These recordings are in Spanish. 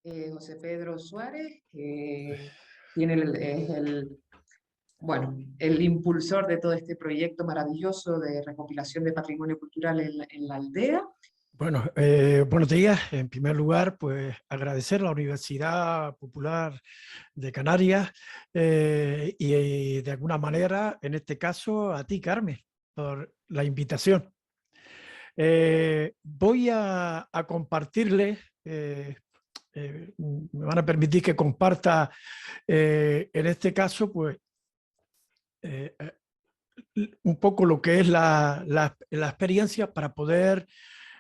José Pedro Suárez, que tiene bueno, el impulsor de todo este proyecto maravilloso de recopilación de patrimonio cultural en la aldea. Bueno, buenos días. En primer lugar, pues agradecer a la Universidad Popular de Canarias y de alguna manera, en este caso, a ti, Carmen, por la invitación. Voy a compartirles, me van a permitir que comparta, en este caso, pues, eh, un poco lo que es la experiencia para poder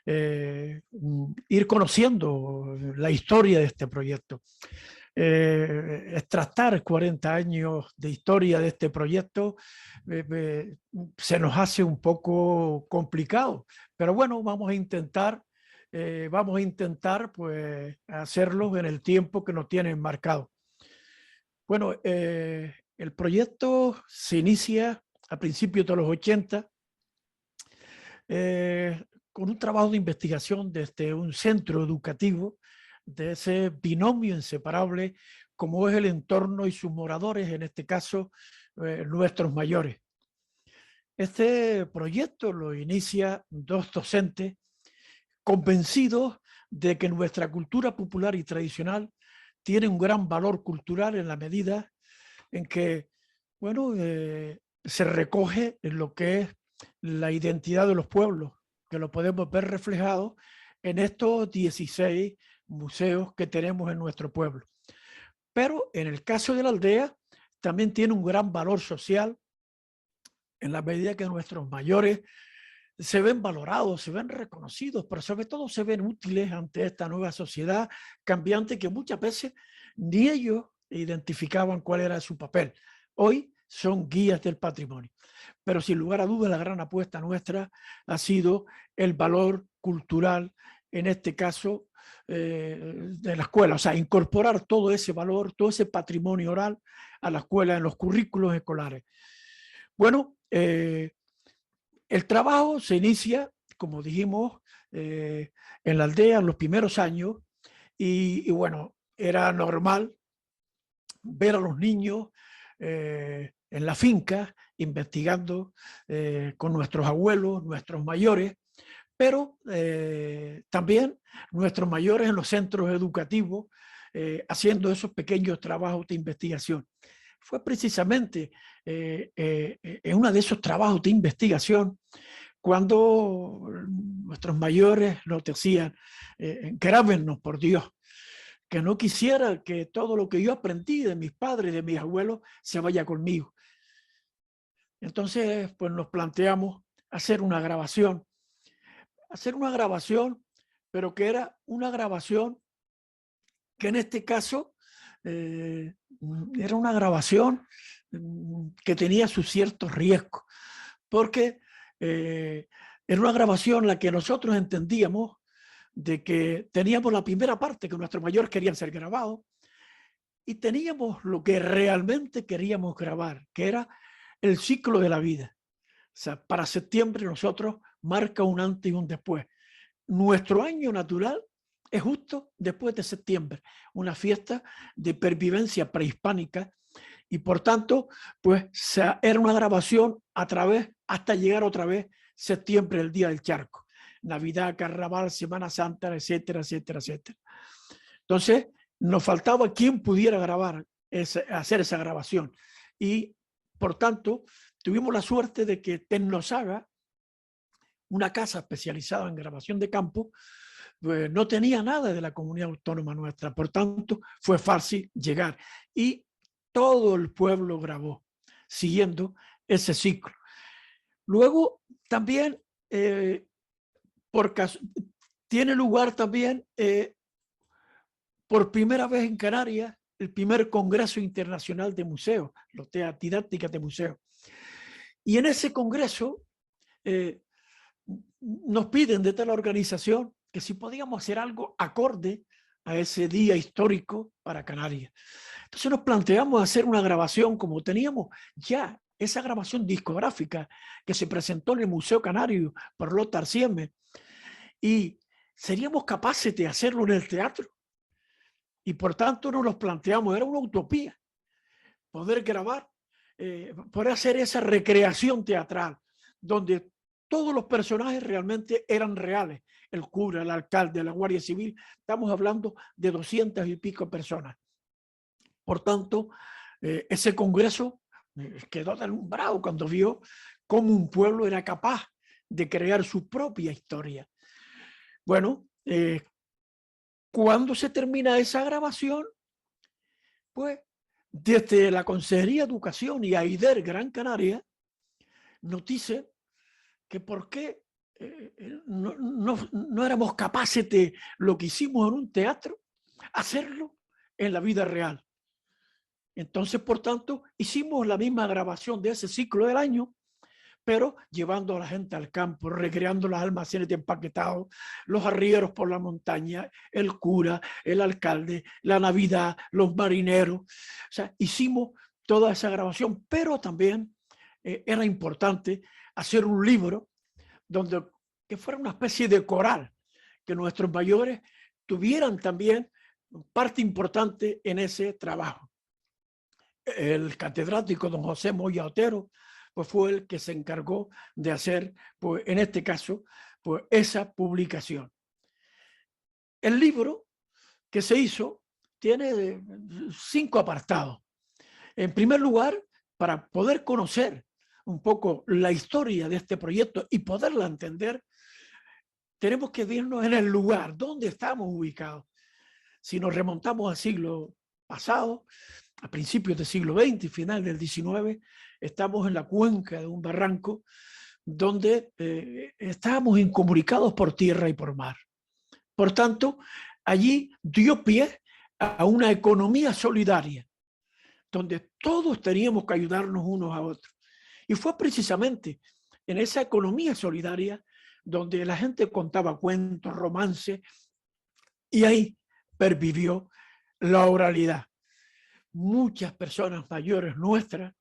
ir conociendo la historia de este proyecto. Extractar 40 años de historia de este proyecto se nos hace un poco complicado, pero bueno, vamos a intentar pues hacerlo en el tiempo que nos tienen marcado. Bueno, el proyecto se inicia a principios de los 80 con un trabajo de investigación desde un centro educativo, de ese binomio inseparable como es el entorno y sus moradores, en este caso nuestros mayores. Este proyecto lo inicia dos docentes convencidos de que nuestra cultura popular y tradicional tiene un gran valor cultural en la medida en que, bueno, se recoge en lo que es la identidad de los pueblos, que lo podemos ver reflejado en estos 16 museos que tenemos en nuestro pueblo. Pero en el caso de la aldea, también tiene un gran valor social en la medida que nuestros mayores se ven valorados, se ven reconocidos, pero sobre todo se ven útiles ante esta nueva sociedad cambiante que muchas veces ni ellos identificaban cuál era su papel. Hoy son guías del patrimonio, pero sin lugar a dudas la gran apuesta nuestra ha sido el valor cultural, en este caso de la escuela, o sea, incorporar todo ese valor, todo ese patrimonio oral a la escuela, en los currículos escolares. Bueno, el trabajo se inicia, como dijimos, en la aldea en los primeros años y bueno, era normal ver a los niños en la finca investigando con nuestros abuelos, nuestros mayores, pero también nuestros mayores en los centros educativos haciendo esos pequeños trabajos de investigación. Fue precisamente en uno de esos trabajos de investigación cuando nuestros mayores nos decían, grábennos por Dios, que no quisiera que todo lo que yo aprendí de mis padres y de mis abuelos se vaya conmigo. Entonces, pues nos planteamos hacer una grabación, pero que era una grabación que en este caso era una grabación que tenía sus ciertos riesgos, porque era una grabación en la que nosotros entendíamos de que teníamos la primera parte, que nuestros mayores querían ser grabados, y teníamos lo que realmente queríamos grabar, que era el ciclo de la vida. O sea, para septiembre nosotros marca un antes y un después. Nuestro año natural es justo después de septiembre, una fiesta de pervivencia prehispánica y por tanto, pues era una grabación a través, hasta llegar otra vez septiembre, el día del charco. Navidad, Carnaval, Semana Santa, etcétera, etcétera, etcétera. Entonces, nos faltaba quien pudiera grabar, hacer esa grabación. Y, por tanto, tuvimos la suerte de que Tecnosaga, una casa especializada en grabación de campo, pues no tenía nada de la comunidad autónoma nuestra. Por tanto, fue fácil llegar. Y todo el pueblo grabó, siguiendo ese ciclo. Luego, también, tiene lugar también, por primera vez en Canarias, el primer Congreso Internacional de Museos, los didácticas de museos. Y en ese congreso nos piden desde la organización que si podíamos hacer algo acorde a ese día histórico para Canarias. Entonces nos planteamos hacer una grabación como teníamos ya esa grabación discográfica que se presentó en el Museo Canario por Lota Arsieme y seríamos capaces de hacerlo en el teatro. y por tanto nos los planteamos, era una utopía poder grabar, poder hacer esa recreación teatral, donde todos los personajes realmente eran reales, el cura, el alcalde, la Guardia Civil, estamos hablando de 200 y pico personas. Por tanto, ese congreso quedó deslumbrado cuando vio cómo un pueblo era capaz de crear su propia historia. Bueno, cuando se termina esa grabación, pues desde la Consejería de Educación y AIDER Gran Canaria nos dice que por qué no éramos capaces de lo que hicimos en un teatro, hacerlo en la vida real. Entonces, por tanto, hicimos la misma grabación de ese ciclo del año, pero llevando a la gente al campo, recreando los almacenes de empaquetados, los arrieros por la montaña, el cura, el alcalde, la Navidad, los marineros. O sea, hicimos toda esa grabación, pero también era importante hacer un libro donde que fuera una especie de coral, que nuestros mayores tuvieran también parte importante en ese trabajo. El catedrático don José Moya Otero pues fue el que se encargó de hacer, pues en este caso, pues esa publicación. El libro que se hizo tiene 5 apartados. En primer lugar, para poder conocer un poco la historia de este proyecto y poderla entender, tenemos que vernos en el lugar donde estamos ubicados. Si nos remontamos al siglo pasado, a principios del siglo XX y final del XIX, estamos en la cuenca de un barranco donde estábamos incomunicados por tierra y por mar. Por tanto, allí dio pie a una economía solidaria, donde todos teníamos que ayudarnos unos a otros. Y fue precisamente en esa economía solidaria donde la gente contaba cuentos, romances, y ahí pervivió la oralidad. Muchas personas mayores nuestras,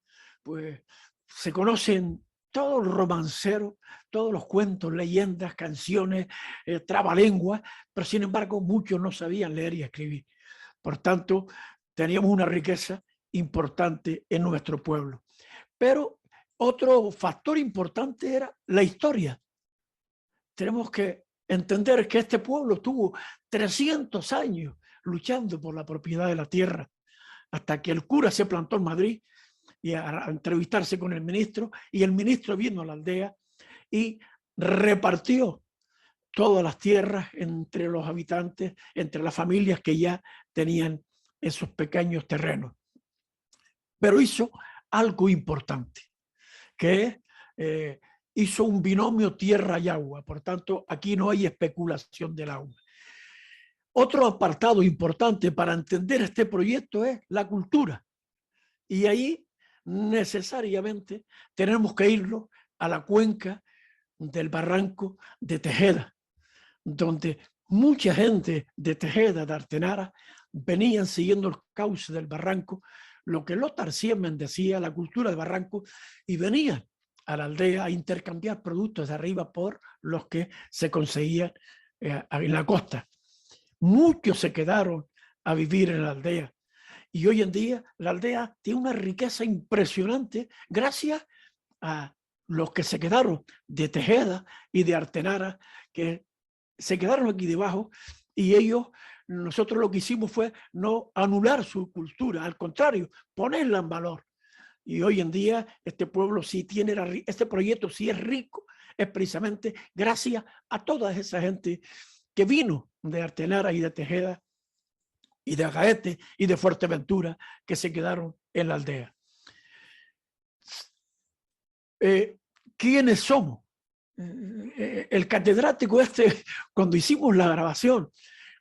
pues se conocen todos los romanceros, todos los cuentos, leyendas, canciones, trabalenguas, pero sin embargo muchos no sabían leer y escribir. Por tanto, teníamos una riqueza importante en nuestro pueblo. Pero otro factor importante era la historia. Tenemos que entender que este pueblo tuvo 300 años luchando por la propiedad de la tierra, hasta que el cura se plantó en Madrid y a entrevistarse con el ministro, y el ministro vino a la aldea y repartió todas las tierras entre los habitantes, entre las familias que ya tenían esos pequeños terrenos. Pero hizo algo importante, que hizo un binomio tierra y agua. Por tanto, aquí no hay especulación del agua. Otro apartado importante para entender este proyecto es la cultura. Y ahí necesariamente tenemos que irnos a la cuenca del barranco de Tejeda, donde mucha gente de Tejeda, de Artenara, venían siguiendo el cauce del barranco, lo que Lothar Siemens decía, la cultura del barranco, y venían a la aldea a intercambiar productos de arriba por los que se conseguían en la costa. Muchos se quedaron a vivir en la aldea. Y hoy en día la aldea tiene una riqueza impresionante gracias a los que se quedaron de Tejeda y de Artenara, que se quedaron aquí debajo, y ellos, nosotros lo que hicimos fue no anular su cultura, al contrario, ponerla en valor. Y hoy en día este pueblo sí tiene, este proyecto sí es rico, es precisamente gracias a toda esa gente que vino de Artenara y de Tejeda y de Agaete y de Fuerteventura, que se quedaron en la aldea. ¿Quiénes somos? El catedrático cuando hicimos la grabación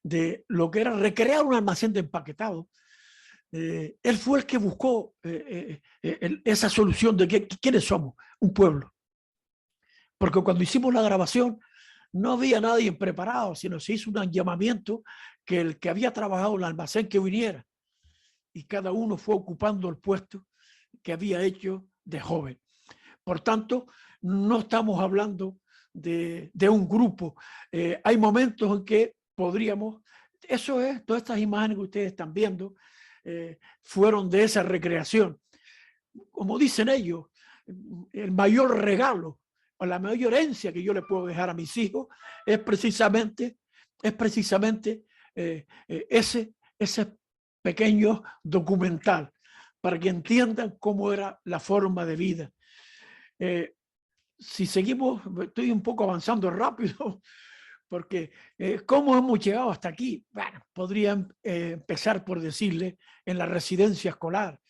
de lo que era recrear un almacén de empaquetado, él fue el que buscó esa solución de quiénes somos, un pueblo. Porque cuando hicimos la grabación no había nadie preparado, sino se hizo un llamamiento que el que había trabajado en el almacén que viniera, y cada uno fue ocupando el puesto que había hecho de joven. Por tanto, no estamos hablando de un grupo. Hay momentos en que podríamos eso es, todas estas imágenes que ustedes están viendo fueron de esa recreación. Como dicen ellos, el mayor regalo o la mayor herencia que yo le puedo dejar a mis hijos es precisamente ese pequeño documental, para que entiendan cómo era la forma de vida. Si seguimos, estoy un poco avanzando rápido, porque ¿cómo hemos llegado hasta aquí? Bueno, podría empezar por decirle en la residencia escolar,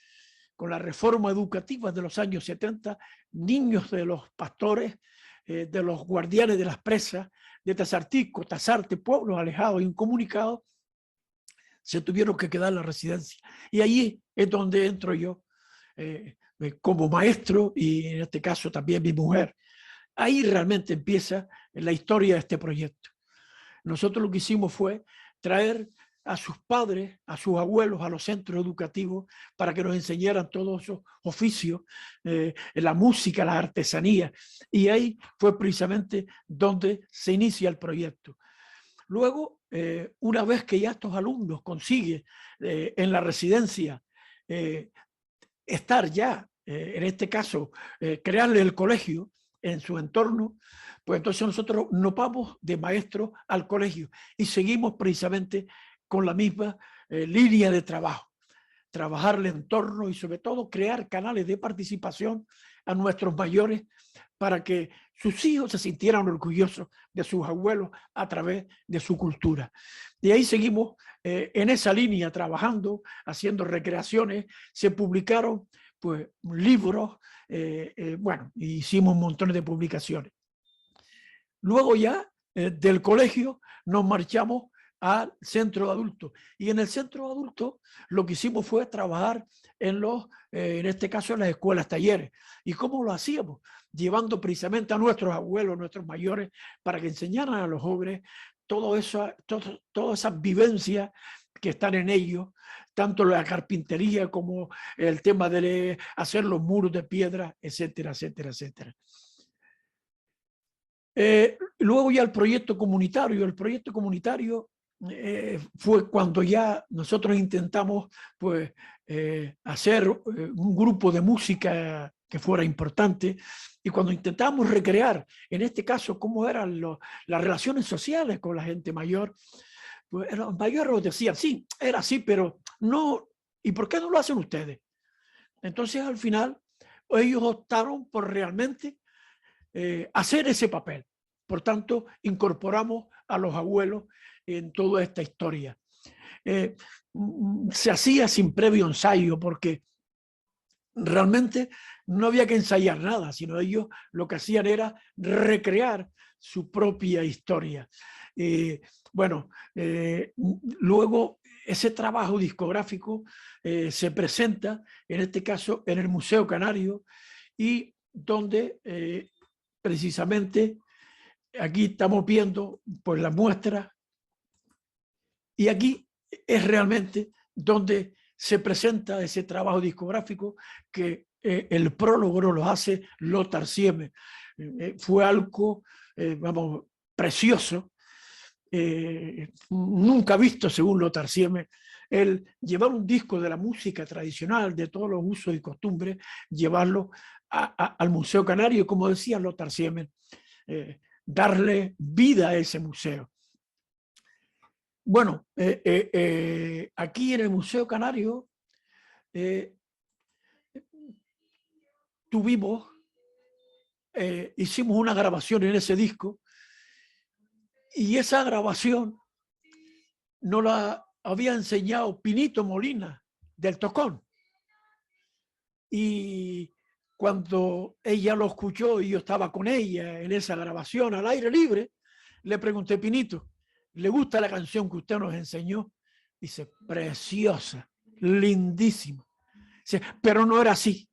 con la reforma educativa de los años 70, niños de los pastores, de los guardianes de las presas, de Tazartico, Tazarte, pueblos alejados, incomunicados, se tuvieron que quedar en la residencia. Y allí es donde entro yo como maestro y en este caso también mi mujer. Ahí realmente empieza la historia de este proyecto. Nosotros lo que hicimos fue traer a sus padres, a sus abuelos, a los centros educativos para que nos enseñaran todos esos oficios, la música, la artesanía. Y ahí fue precisamente donde se inicia el proyecto. Luego, una vez que ya estos alumnos consiguen en la residencia estar ya, en este caso, crearle el colegio en su entorno, pues entonces nosotros nos vamos de maestro al colegio y seguimos precisamente con la misma línea de trabajo. Trabajar el entorno y sobre todo crear canales de participación a nuestros mayores para que sus hijos se sintieran orgullosos de sus abuelos a través de su cultura. Y ahí seguimos en esa línea trabajando, haciendo recreaciones. Se publicaron pues libros, bueno, hicimos un montón de publicaciones. Luego ya del colegio nos marchamos al centro de adultos. Y en el centro de adultos lo que hicimos fue trabajar en este caso en las escuelas talleres. ¿Y cómo lo hacíamos? Llevando precisamente a nuestros abuelos, nuestros mayores, para que enseñaran a los jóvenes todas esas vivencias que están en ellos, tanto la carpintería como el tema de hacer los muros de piedra, etcétera, etcétera, etcétera. Luego ya el proyecto comunitario. El proyecto comunitario fue cuando ya nosotros intentamos pues, hacer un grupo de música que fuera importante, y cuando intentamos recrear, en este caso, cómo eran las relaciones sociales con la gente mayor, pues los mayores decían, sí, era así, pero no, ¿y por qué no lo hacen ustedes? Entonces, al final, ellos optaron por realmente hacer ese papel. Por tanto, incorporamos a los abuelos en toda esta historia. Se hacía sin previo ensayo porque realmente no había que ensayar nada, sino ellos lo que hacían era recrear su propia historia. Bueno, luego ese trabajo discográfico se presenta, en este caso, en el Museo Canario, y donde precisamente aquí estamos viendo pues la muestra, y aquí es realmente donde se presenta ese trabajo discográfico que el prólogo lo hace Lothar Sieme. Fue algo, vamos, precioso, nunca visto según Lothar Sieme, el llevar un disco de la música tradicional, de todos los usos y costumbres, llevarlo al Museo Canario, como decía Lothar Sieme, darle vida a ese museo. Bueno, aquí en el Museo Canario hicimos una grabación en ese disco, y esa grabación nos la había enseñado Pinito Molina del Tocón. Y cuando ella lo escuchó y yo estaba con ella en esa grabación al aire libre, le pregunté, Pinito, ¿le gusta la canción que usted nos enseñó? Dice, preciosa, lindísima. Dice, pero no era así.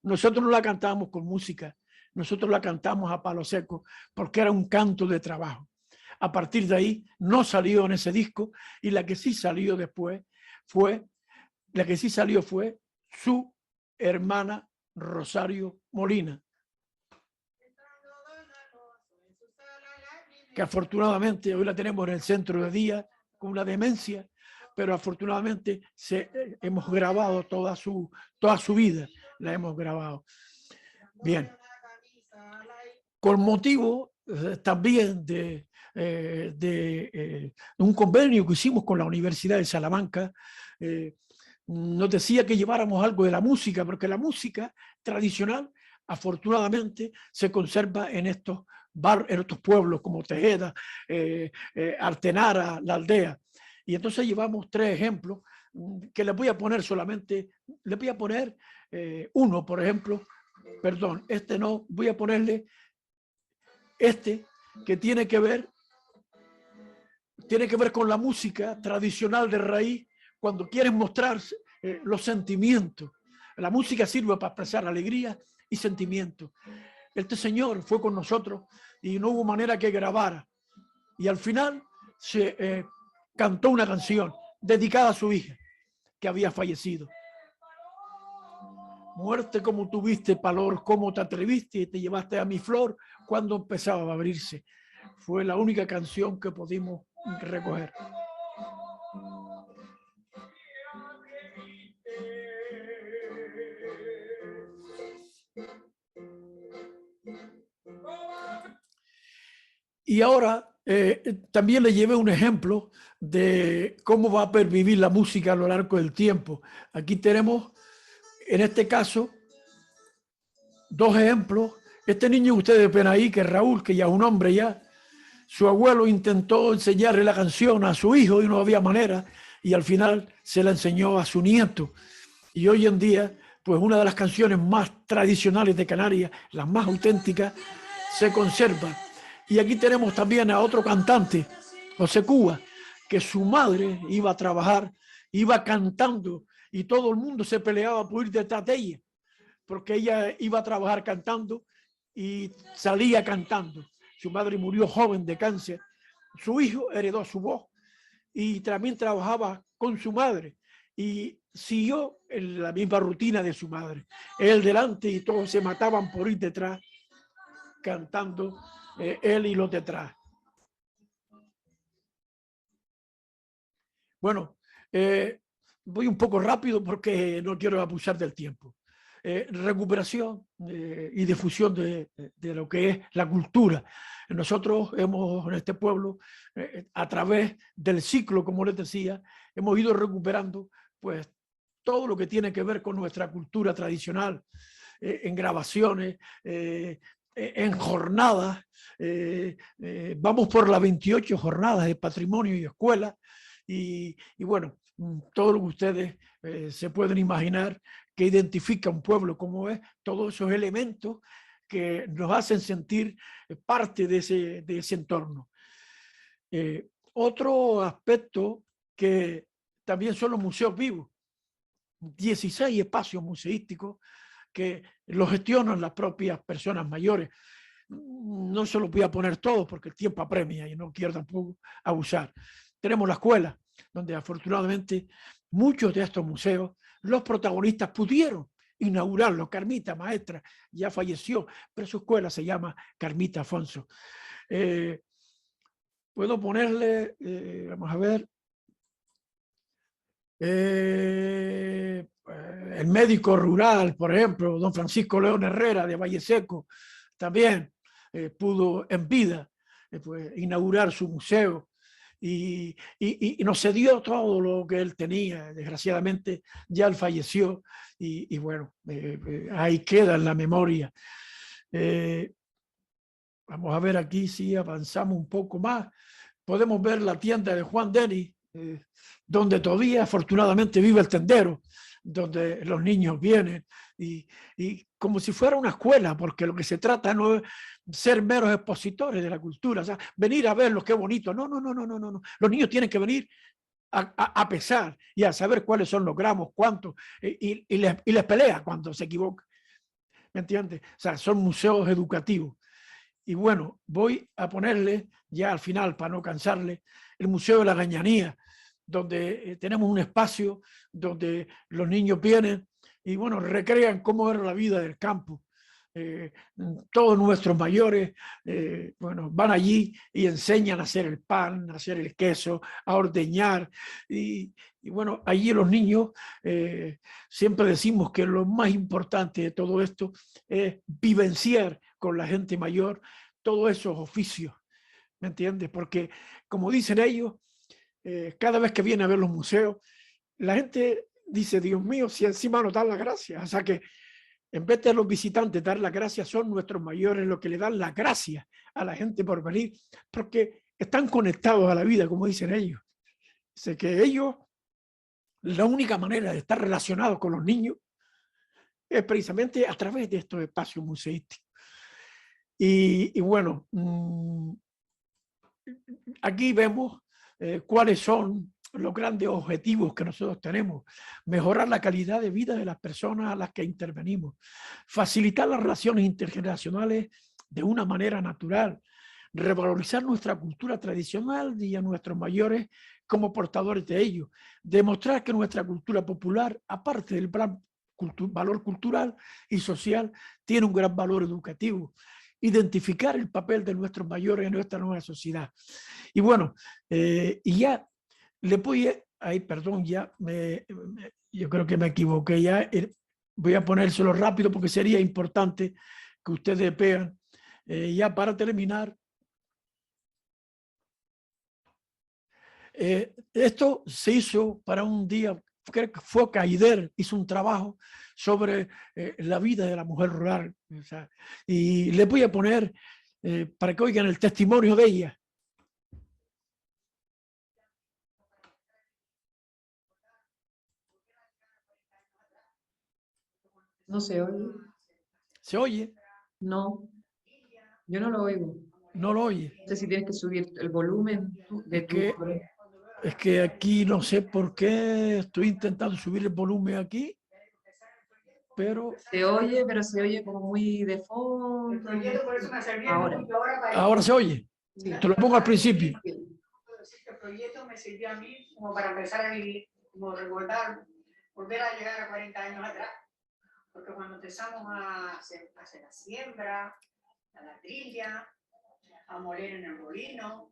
Nosotros no la cantábamos con música, nosotros la cantamos a palo seco porque era un canto de trabajo. A partir de ahí no salió en ese disco, y la que sí salió después fue su hermana Rosario Molina, que afortunadamente hoy la tenemos en el centro de día con una demencia, pero afortunadamente hemos grabado toda su vida, la hemos grabado. Bien. Con motivo también de un convenio que hicimos con la Universidad de Salamanca, nos decía que lleváramos algo de la música, porque la música tradicional, afortunadamente, se conserva en estos pueblos como Tejeda, Artenara, La Aldea. Y entonces llevamos 3 ejemplos que les voy a poner solamente, les voy a poner uno, por ejemplo, perdón, este no, voy a ponerle este, que tiene que ver con la música tradicional de raíz, cuando quieren mostrar los sentimientos. La música sirve para expresar alegría y sentimientos. Este señor fue con nosotros y no hubo manera que grabara. Y al final se cantó una canción dedicada a su hija, que había fallecido. Muerte como tuviste, palor, cómo te atreviste y te llevaste a mi flor cuando empezaba a abrirse. Fue la única canción que pudimos recoger. Y ahora también le llevé un ejemplo de cómo va a pervivir la música a lo largo del tiempo. Aquí tenemos, en este caso, 2 ejemplos. Este niño que ustedes ven ahí, que es Raúl, que ya es un hombre ya, su abuelo intentó enseñarle la canción a su hijo y no había manera, y al final se la enseñó a su nieto. Y hoy en día, pues una de las canciones más tradicionales de Canarias, las más auténticas, se conserva. Y aquí tenemos también a otro cantante, José Cuba, que su madre iba a trabajar, iba cantando, y todo el mundo se peleaba por ir detrás de ella, porque ella iba a trabajar cantando y salía cantando. Su madre murió joven de cáncer. Su hijo heredó su voz y también trabajaba con su madre y siguió en la misma rutina de su madre. Él delante y todos se mataban por ir detrás, cantando él y los detrás. Bueno, voy un poco rápido porque no quiero abusar del tiempo. Recuperación y difusión de lo que es la cultura. Nosotros hemos, en este pueblo, a través del ciclo, como les decía, hemos ido recuperando pues todo lo que tiene que ver con nuestra cultura tradicional, en grabaciones, en jornadas. Vamos por las 28 jornadas de patrimonio y escuela. Y bueno, todo lo que ustedes se pueden imaginar que identifica un pueblo como es, todos esos elementos que nos hacen sentir parte de ese entorno. Otro aspecto que también son los museos vivos, 16 espacios museísticos que los gestionan las propias personas mayores. No se los voy a poner todos porque el tiempo apremia y no quiero tampoco abusar. Tenemos la escuela, donde afortunadamente muchos de estos museos, los protagonistas pudieron inaugurarlo. Carmita, maestra, ya falleció, pero su escuela se llama Carmita Afonso. Puedo ponerle, vamos a ver, el médico rural, por ejemplo, don Francisco León Herrera de Valle Seco, también pudo en vida pues, inaugurar su museo y nos cedió todo lo que él tenía. Desgraciadamente ya él falleció y bueno, ahí queda en la memoria. Vamos a ver aquí si avanzamos un poco más. Podemos ver la tienda de Juan Denis, donde todavía afortunadamente vive el tendero, donde los niños vienen y como si fuera una escuela, porque lo que se trata no es ser meros expositores de la cultura, o sea, venir a verlo, qué bonito. No. Los niños tienen que venir a pesar y a saber cuáles son los gramos, cuántos, y les pelea cuando se equivoca. ¿Me entiendes? O sea, son museos educativos. Y bueno, voy a ponerle ya al final, para no cansarle, el Museo de la Gañanía, donde tenemos un espacio donde los niños vienen y bueno, recrean cómo era la vida del campo, todos nuestros mayores, bueno, van allí y enseñan a hacer el pan, a hacer el queso, a ordeñar. Y bueno, allí los niños, siempre decimos que lo más importante de todo esto es vivenciar con la gente mayor todos esos oficios, ¿me entiendes? Porque, como dicen ellos, cada vez que viene a ver los museos, la gente dice, Dios mío, si encima nos dan las gracias. O sea que en vez de los visitantes dar las gracias, son nuestros mayores los que le dan las gracias a la gente por venir, porque están conectados a la vida, como dicen ellos. Sé que ellos, la única manera de estar relacionados con los niños es precisamente a través de estos espacios museísticos. Y bueno, aquí vemos cuáles son los grandes objetivos que nosotros tenemos: mejorar la calidad de vida de las personas a las que intervenimos, facilitar las relaciones intergeneracionales de una manera natural, revalorizar nuestra cultura tradicional y a nuestros mayores como portadores de ello, demostrar que nuestra cultura popular, aparte del valor cultural y social, tiene un gran valor educativo, identificar el papel de nuestros mayores en nuestra nueva sociedad. Y bueno, y ya le voy ay, perdón, yo creo que me equivoqué, ya voy a ponérselo rápido porque sería importante que ustedes vean, ya para terminar. Esto se hizo para un día, creo que fue Caider, hizo un trabajo sobre la vida de la mujer rural. O sea, y les voy a poner para que oigan el testimonio de ella. ¿No se oye? ¿Se oye? No, yo no lo oigo. No lo oye. No sé si tienes que subir el volumen de Es que aquí no sé por qué estoy intentando subir el volumen aquí, pero... Se oye, pero se oye como muy de fondo. El proyecto por eso me servía Ahora. mucho para Ahora se oye. Sí. Te lo pongo al principio. Puedo decir que el proyecto me sirvió a mí como para empezar a vivir, como recordar, volver a llegar a 40 años atrás. Porque cuando empezamos a hacer la siembra, a la trilla, a moler en el molino,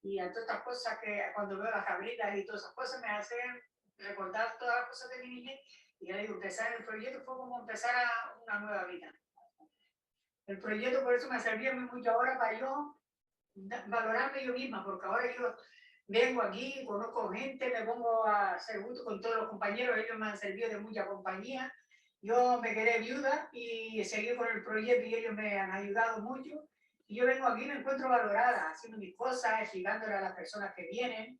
y a todas estas cosas que cuando veo las cabritas y todas esas cosas me hacen recordar todas las cosas de mi niñez. Y ya digo, empezar el proyecto fue como empezar una nueva vida. El proyecto por eso me servía muy mucho ahora para yo valorarme yo misma, porque ahora yo vengo aquí, conozco gente, me pongo a hacer gusto con todos los compañeros, ellos me han servido de mucha compañía. Yo me quedé viuda y seguí con el proyecto y ellos me han ayudado mucho. Y yo vengo aquí y me encuentro valorada, haciendo mis cosas, explicándole a las personas que vienen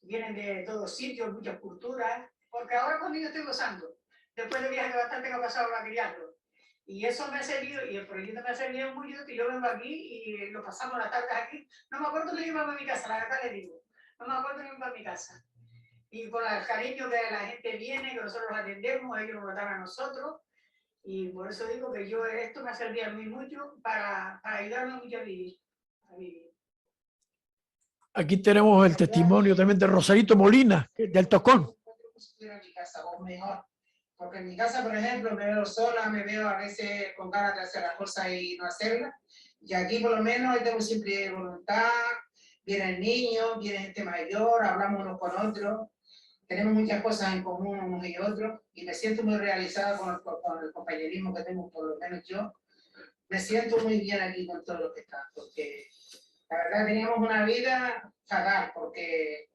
de todos sitios, muchas culturas, porque ahora conmigo estoy gozando, después de viajes bastante que ha pasado la criando. Y eso me ha servido, y el proyecto me ha servido mucho, que yo vengo aquí y lo pasamos las tardes aquí. No me acuerdo que iba a mi casa, la verdad le digo. No me acuerdo que iba a mi casa. Y con el cariño que la gente viene, que nosotros atendemos, ellos nos tratan a nosotros. Y por eso digo que esto me ha servido a mí mucho para ayudarme mucho a vivir. Aquí tenemos el testimonio también de Rosarito Molina, del Tocón. Porque en mi casa, por ejemplo, me veo sola, me veo a veces con ganas de hacer las cosas y no hacerlas. Y aquí por lo menos tengo siempre voluntad, vienen niños, viene gente mayor, hablamos unos con otros, tenemos muchas cosas en común unos y otros, y me siento muy realizada con el compañerismo que tengo, por lo menos yo. Me siento muy bien aquí con todo lo que está, porque la verdad teníamos una vida fatal, porque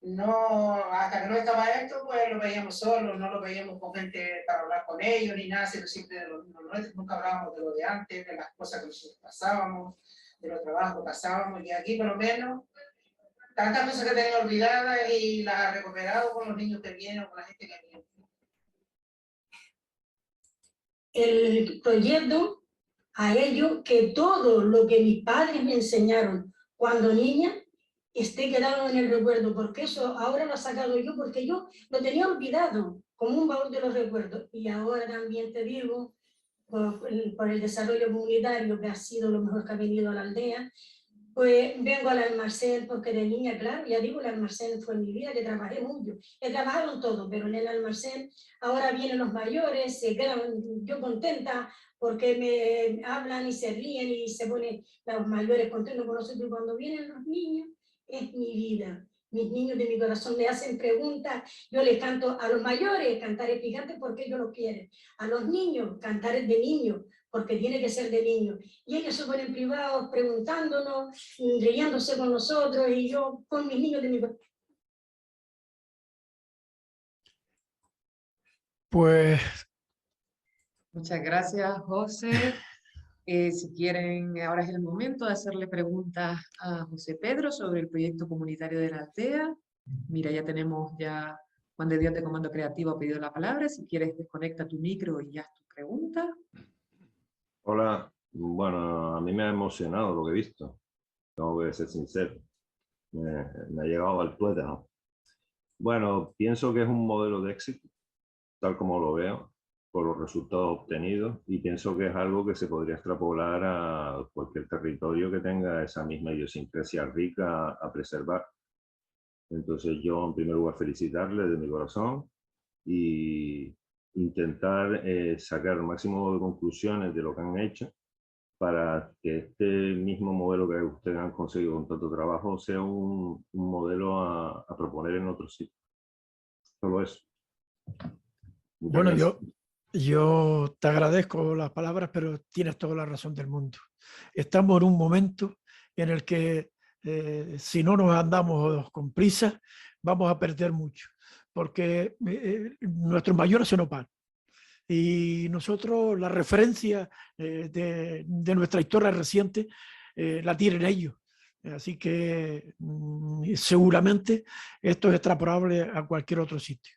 no, hasta que no estaba esto, pues lo veíamos solos, no lo veíamos con gente para hablar con ellos, ni nada, sino siempre de lo nuestro, nunca hablábamos de lo de antes, de las cosas que nosotros pasábamos, de los trabajos que pasábamos, y aquí por lo menos, tantas cosas que tenía olvidadas y las ha recuperado con los niños que vienen o con la gente que viene. El proyecto a ello que todo lo que mis padres me enseñaron cuando niña esté quedado en el recuerdo, porque eso ahora lo he sacado yo, porque yo lo tenía olvidado, como un baúl de los recuerdos. Y ahora también te digo, por el desarrollo comunitario, que ha sido lo mejor que ha venido a la aldea, Pues vengo al almacén porque de niña, claro, ya digo, el almacén fue mi vida, que trabajé mucho. He trabajado en todo, pero en el almacén ahora vienen los mayores, se quedan yo contenta porque me hablan y se ríen y se ponen los mayores contentos con nosotros. Y cuando vienen los niños, es mi vida. Mis niños de mi corazón me hacen preguntas, yo les canto a los mayores, cantares picantes porque ellos lo quieren. A los niños, cantares de niños, porque tiene que ser de niños. Y ellos se ponen privados preguntándonos, riéndose con nosotros y yo con mis niños de mi corazón. Pues Muchas gracias, José. Si quieren, ahora es el momento de hacerle preguntas a José Pedro sobre el proyecto comunitario de la aldea. Mira, ya Juan de Dios de Comando Creativo ha pedido la palabra. Si quieres, desconecta tu micro y haz tu pregunta. Hola, bueno, a mí me ha emocionado lo que he visto, tengo que ser sincero, me ha llegado al tuétano. Bueno, pienso que es un modelo de éxito, tal como lo veo, por los resultados obtenidos, y pienso que es algo que se podría extrapolar a cualquier territorio que tenga esa misma idiosincrasia rica a preservar. Entonces yo, en primer lugar, felicitarle de mi corazón y intentar sacar el máximo de conclusiones de lo que han hecho para que este mismo modelo que ustedes han conseguido con tanto trabajo sea un modelo a proponer en otros sitios. Solo eso. Muchas bueno, gracias. yo te agradezco las palabras, pero tienes toda la razón del mundo. Estamos en un momento en el que si no nos andamos con prisa, vamos a perder mucho, porque nuestros mayores se nos van. Y nosotros la referencia de nuestra historia reciente la tienen ellos. Así que seguramente esto es extrapolable a cualquier otro sitio.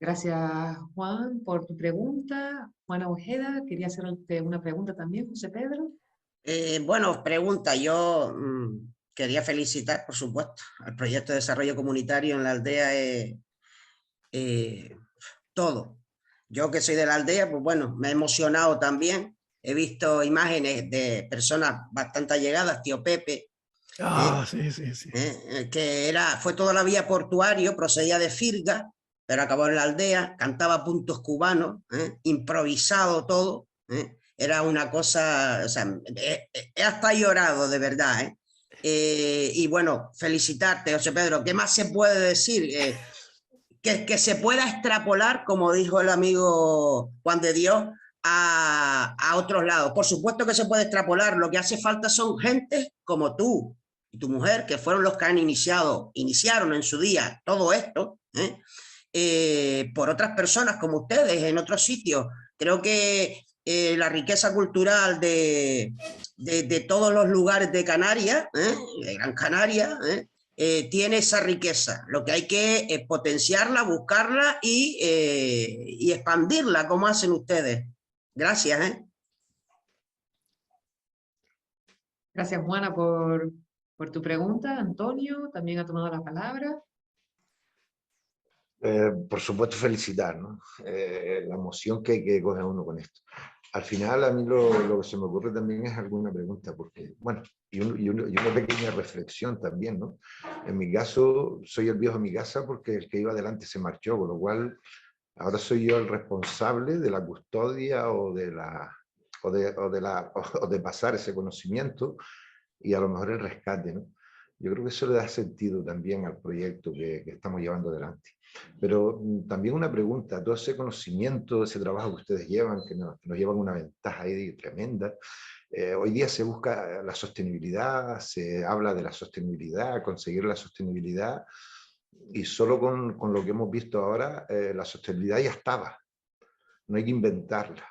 Gracias, Juan, por tu pregunta. Juana Ojeda, quería hacerte una pregunta también, José Pedro. Bueno, pregunta, yo quería felicitar, por supuesto, al proyecto de desarrollo comunitario en la aldea, todo. Yo que soy de la aldea, pues bueno, me he emocionado también. He visto imágenes de personas bastante allegadas, tío Pepe, Sí, sí, sí. que fue toda la vía portuario, procedía de Firga, pero acabó en la aldea, cantaba puntos cubanos, improvisado todo. Era una cosa, o sea, he hasta llorado, de verdad. Y bueno, felicitarte, José Pedro. ¿Qué más se puede decir? Que se pueda extrapolar, como dijo el amigo Juan de Dios, a otros lados. Por supuesto que se puede extrapolar. Lo que hace falta son gentes como tú y tu mujer, que fueron los que iniciaron en su día todo esto, por otras personas como ustedes en otros sitios. Creo que la riqueza cultural de todos los lugares de Canarias, de Gran Canaria, tiene esa riqueza. Lo que hay que es potenciarla, buscarla y expandirla, como hacen ustedes. Gracias. Gracias, Juana, por tu pregunta. Antonio también ha tomado la palabra. Por supuesto felicitar, ¿no? La emoción que coge uno con esto. Al final a mí lo que se me ocurre también es alguna pregunta, porque, bueno, y una pequeña reflexión también, ¿no? En mi caso, soy el viejo de mi casa porque el que iba adelante se marchó, con lo cual ahora soy yo el responsable de la custodia o de pasar ese conocimiento y a lo mejor el rescate, ¿no? Yo creo que eso le da sentido también al proyecto que estamos llevando adelante. Pero también una pregunta, todo ese conocimiento, ese trabajo que ustedes llevan, que nos llevan una ventaja ahí tremenda, hoy día se busca la sostenibilidad, se habla de la sostenibilidad, conseguir la sostenibilidad, y solo con lo que hemos visto ahora, la sostenibilidad ya estaba, no hay que inventarla.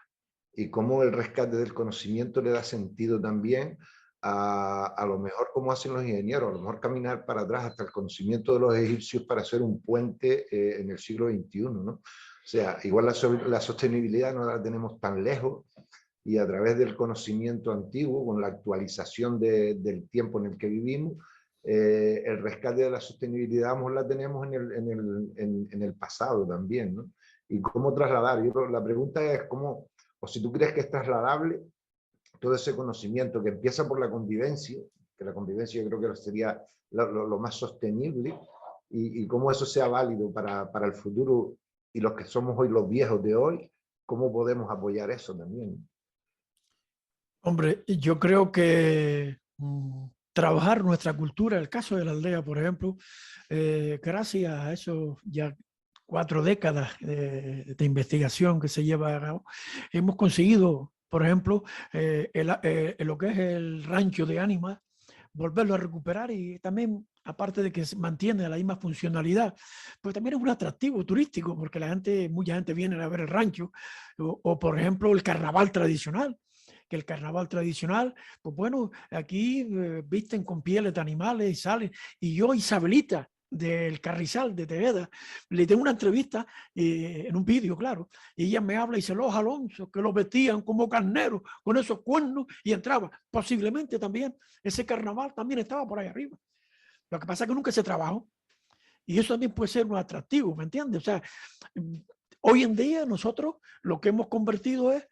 Y cómo el rescate del conocimiento le da sentido también a lo mejor como hacen los ingenieros, a lo mejor caminar para atrás hasta el conocimiento de los egipcios para hacer un puente en el siglo XXI, ¿no? O sea, igual la sostenibilidad no la tenemos tan lejos, y a través del conocimiento antiguo, con la actualización del tiempo en el que vivimos, el rescate de la sostenibilidad la tenemos en el pasado también, ¿no? Y cómo trasladar. Yo creo, la pregunta es cómo, o si tú crees que es trasladable, todo ese conocimiento que empieza por la convivencia, que la convivencia yo creo que sería lo más sostenible, y cómo eso sea válido para el futuro, y los que somos hoy los viejos de hoy, cómo podemos apoyar eso también. Hombre, yo creo que trabajar nuestra cultura, el caso de la aldea, por ejemplo, gracias a esos ya 4 décadas de investigación que se lleva a cabo, hemos conseguido, por ejemplo, lo que es el rancho de Ánimas, volverlo a recuperar, y también, aparte de que se mantiene la misma funcionalidad, pues también es un atractivo turístico, porque mucha gente viene a ver el rancho, o por ejemplo el carnaval tradicional, que el carnaval tradicional, pues bueno, aquí visten con pieles de animales y salen. Y yo, Isabelita, del Carrizal, de Tejeda, le tengo una entrevista en un vídeo, claro, y ella me habla y dice, los Alonso, que los vestían como carneros, con esos cuernos, y entraba. Posiblemente también ese carnaval también estaba por ahí arriba. Lo que pasa es que nunca se trabajó. Y eso también puede ser un atractivo, ¿me entiendes? O sea, hoy en día nosotros lo que hemos convertido es,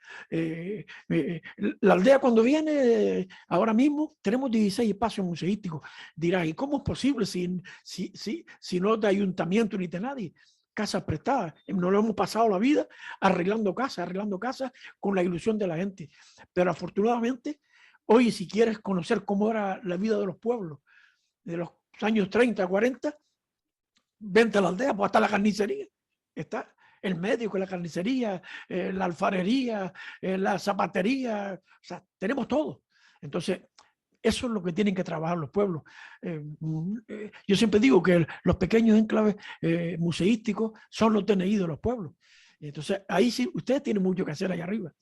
la aldea cuando viene, ahora mismo tenemos 16 espacios museísticos. Dirás, ¿y cómo es posible si no de ayuntamiento ni de nadie? Casas prestadas. Nos lo hemos pasado la vida arreglando casas con la ilusión de la gente. Pero afortunadamente, hoy si quieres conocer cómo era la vida de los pueblos de los años 30, 40, vente a la aldea, pues hasta la carnicería. Está el médico, la carnicería, la alfarería, la zapatería, o sea, tenemos todo. Entonces, eso es lo que tienen que trabajar los pueblos. Yo siempre digo que los pequeños enclaves museísticos son los DNI de los pueblos. Entonces, ahí sí, ustedes tienen mucho que hacer allá arriba.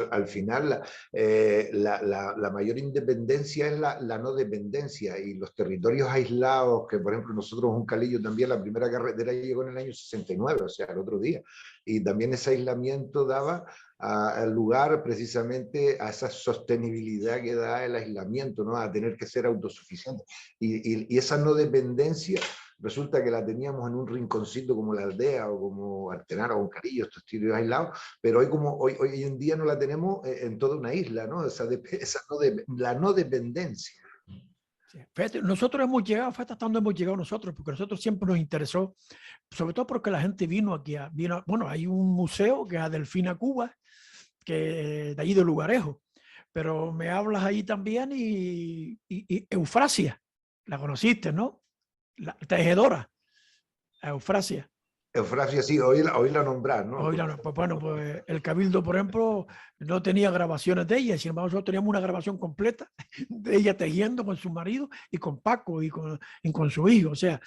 Al final, la mayor independencia es la no dependencia, y los territorios aislados, que por ejemplo nosotros en Calillo también la primera carretera llegó en el año 69, o sea, el otro día, y también ese aislamiento daba al lugar precisamente a esa sostenibilidad que da el aislamiento, ¿no? A tener que ser autosuficiente. Y esa no dependencia resulta que la teníamos en un rinconcito como la aldea o como Artenara o un Carillo, estos sitios aislados, pero hoy en día no la tenemos en toda una isla, ¿no? La no dependencia. Sí. Fíjate, nosotros hemos llegado, fíjate hasta dónde hemos llegado nosotros, porque nosotros siempre nos interesó, sobre todo porque la gente vino aquí, bueno, hay un museo que es a Delfina, Cuba, que de allí de Lugarejo, pero me hablas ahí también y Eufrasia, la conociste, ¿no? La tejedora, Eufrasia. Eufrasia, sí, hoy la nombrar, ¿no? Pues bueno, pues el Cabildo, por ejemplo, no tenía grabaciones de ella, sin embargo nosotros teníamos una grabación completa de ella tejiendo con su marido y con Paco y con su hijo. O sea,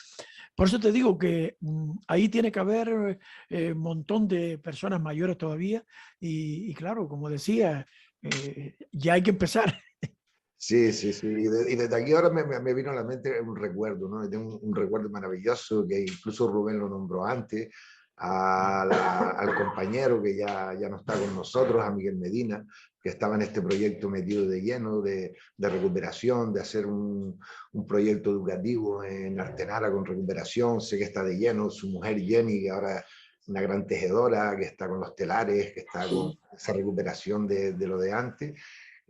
por eso te digo que ahí tiene que haber un montón de personas mayores todavía, y claro, como decía, ya hay que empezar. Sí, sí, sí. Y desde aquí ahora me vino a la mente un recuerdo, ¿no? Tengo un recuerdo maravilloso que incluso Rubén lo nombró antes, al compañero que ya no está con nosotros, a Miguel Medina, que estaba en este proyecto metido de lleno de recuperación, de hacer un proyecto educativo en Artenara con recuperación. Sé que está de lleno, su mujer Jenny, que ahora es una gran tejedora, que está con los telares, que está con esa recuperación de lo de antes.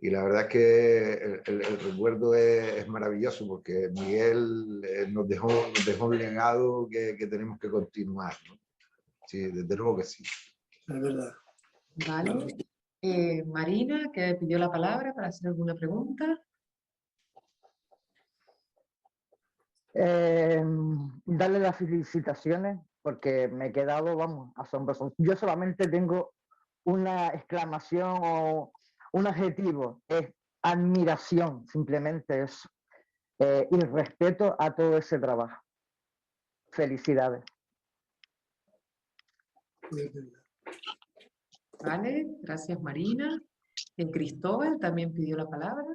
Y la verdad es que el recuerdo es maravilloso, porque Miguel nos dejó un legado que tenemos que continuar, ¿no? Sí, desde luego que sí. Es verdad. Vale. Marina, que pidió la palabra para hacer alguna pregunta. Darle las felicitaciones porque me he quedado, vamos, asombroso. Yo solamente tengo una exclamación o un adjetivo, es admiración, simplemente eso. Y respeto a todo ese trabajo. Felicidades. Vale, gracias Marina. Cristóbal también pidió la palabra.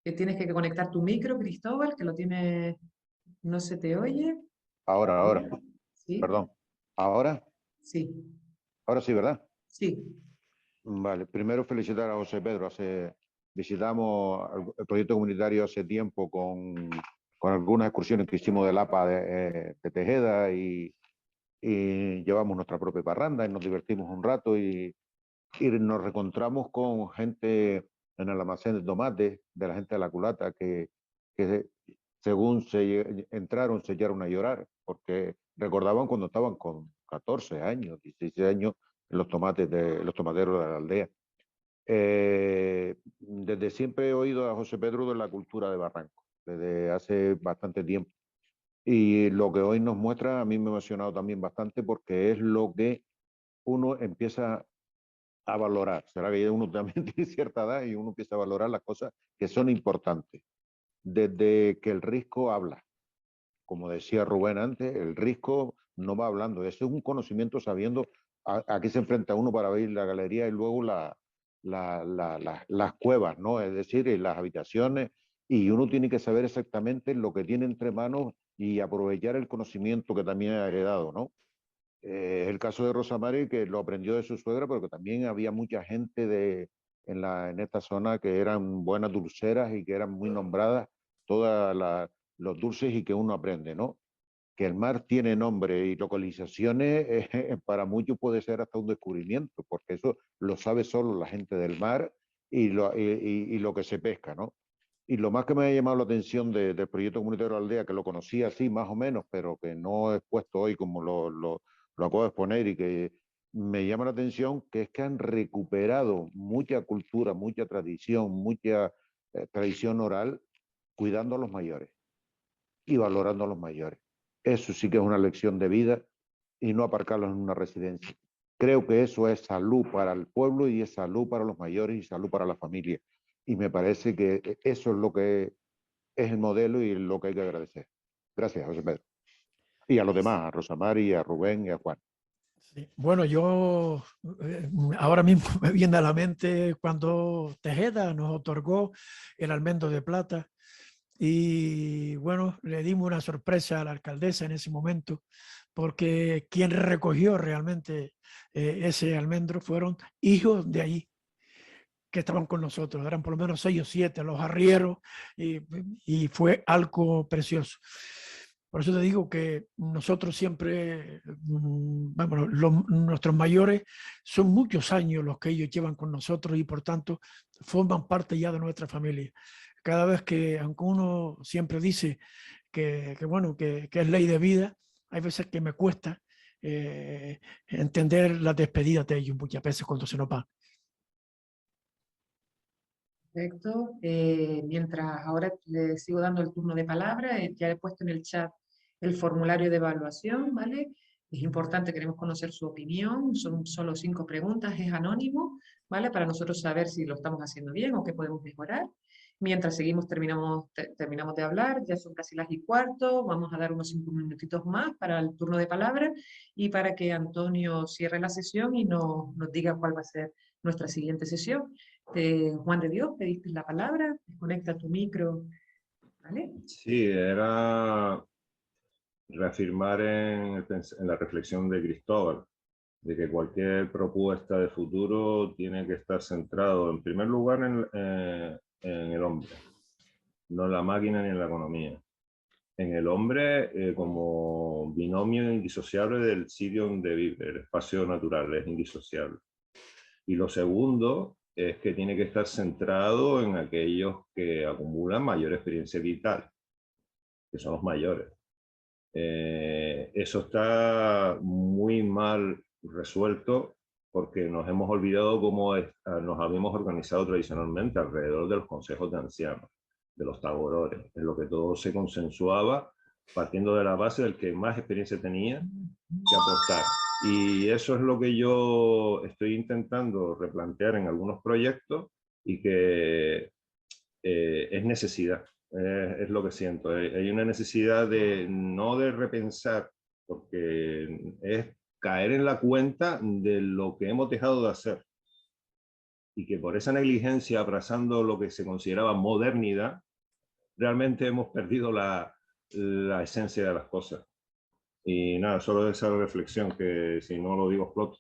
Que tienes que conectar tu micro, Cristóbal, que lo tiene, no se te oye. Ahora. ¿Sí? Perdón. ¿Ahora? Sí. Ahora sí, ¿verdad? Sí. Vale. Primero felicitar a José Pedro. Visitamos el proyecto comunitario hace tiempo con algunas excursiones que hicimos del APA de Tejeda, y y llevamos nuestra propia parranda y nos divertimos un rato y nos reencontramos con gente en el almacén de tomates, de la gente de la culata, que según entraron se echaron a llorar, porque recordaban cuando estaban con 14 años, 16 años, en los tomateros de la aldea. Desde siempre he oído a José Pedro de la cultura de Barranco, desde hace bastante tiempo. Y lo que hoy nos muestra a mí me ha emocionado también bastante porque es lo que uno empieza a valorar. Será que uno también tiene cierta edad y uno empieza a valorar las cosas que son importantes. Desde que el risco habla, como decía Rubén antes, el risco no va hablando, eso es un conocimiento sabiendo a qué se enfrenta uno para ver la galería y luego las cuevas, ¿no? Es decir, las habitaciones, y uno tiene que saber exactamente lo que tiene entre manos y aprovechar el conocimiento que también ha heredado, ¿no? Es el caso de Rosa Mari, que lo aprendió de su suegra, pero que también había mucha gente en esta zona que eran buenas dulceras y que eran muy nombradas, todos los dulces y que uno aprende, ¿no? Que el mar tiene nombre y localizaciones, para muchos puede ser hasta un descubrimiento, porque eso lo sabe solo la gente del mar y lo que se pesca, ¿no? Y lo más que me ha llamado la atención del proyecto comunitario de la aldea, que lo conocía así más o menos, pero que no he expuesto hoy como lo acabo de exponer y que me llama la atención, que es que han recuperado mucha cultura, mucha tradición, mucha tradición oral, cuidando a los mayores y valorando a los mayores. Eso sí que es una lección de vida y no aparcarlos en una residencia. Creo que eso es salud para el pueblo y es salud para los mayores y salud para la familia. Y me parece que eso es lo que es el modelo y lo que hay que agradecer. Gracias, José Pedro. Y a los demás, a Rosamar y a Rubén y a Juan. Sí. Bueno, yo ahora mismo me viene a la mente cuando Tejeda nos otorgó el almendro de plata y bueno, le dimos una sorpresa a la alcaldesa en ese momento porque quien recogió realmente ese almendro fueron hijos de allí que estaban con nosotros, eran por lo menos 6 o 7 los arrieros y fue algo precioso. Por eso te digo que nosotros siempre, bueno, nuestros mayores son muchos años los que ellos llevan con nosotros y por tanto forman parte ya de nuestra familia. Cada vez que, aunque uno siempre dice bueno, que es ley de vida, hay veces que me cuesta entender las despedidas de ellos muchas veces cuando se nos van. Perfecto. Mientras ahora le sigo dando el turno de palabra, ya he puesto en el chat el formulario de evaluación, ¿vale? Es importante, queremos conocer su opinión, son solo 5 preguntas, es anónimo, ¿vale? Para nosotros saber si lo estamos haciendo bien o qué podemos mejorar. Mientras terminamos de hablar, ya son casi las 1:15, vamos a dar unos 5 minutitos más para el turno de palabra y para que Antonio cierre la sesión y nos diga cuál va a ser nuestra siguiente sesión. Juan de Dios, pediste la palabra, desconecta tu micro, ¿vale? Sí, era reafirmar en la reflexión de Cristóbal, de que cualquier propuesta de futuro tiene que estar centrado en primer lugar en el hombre, no en la máquina ni en la economía. En el hombre como binomio indisociable del sitio donde vive, el espacio natural es indisociable. Y lo segundo es que tiene que estar centrado en aquellos que acumulan mayor experiencia vital, que son los mayores. Eso está muy mal resuelto porque nos hemos olvidado cómo nos habíamos organizado tradicionalmente alrededor de los consejos de ancianos, de los taborones, en lo que todo se consensuaba partiendo de la base del que más experiencia tenía que aportar. Y eso es lo que yo estoy intentando replantear en algunos proyectos y que es necesidad. Es lo que siento. Hay una necesidad no de repensar, porque es caer en la cuenta de lo que hemos dejado de hacer. Y que por esa negligencia, abrazando lo que se consideraba modernidad, realmente hemos perdido la esencia de las cosas. Y nada, solo esa reflexión que si no lo digo exploto.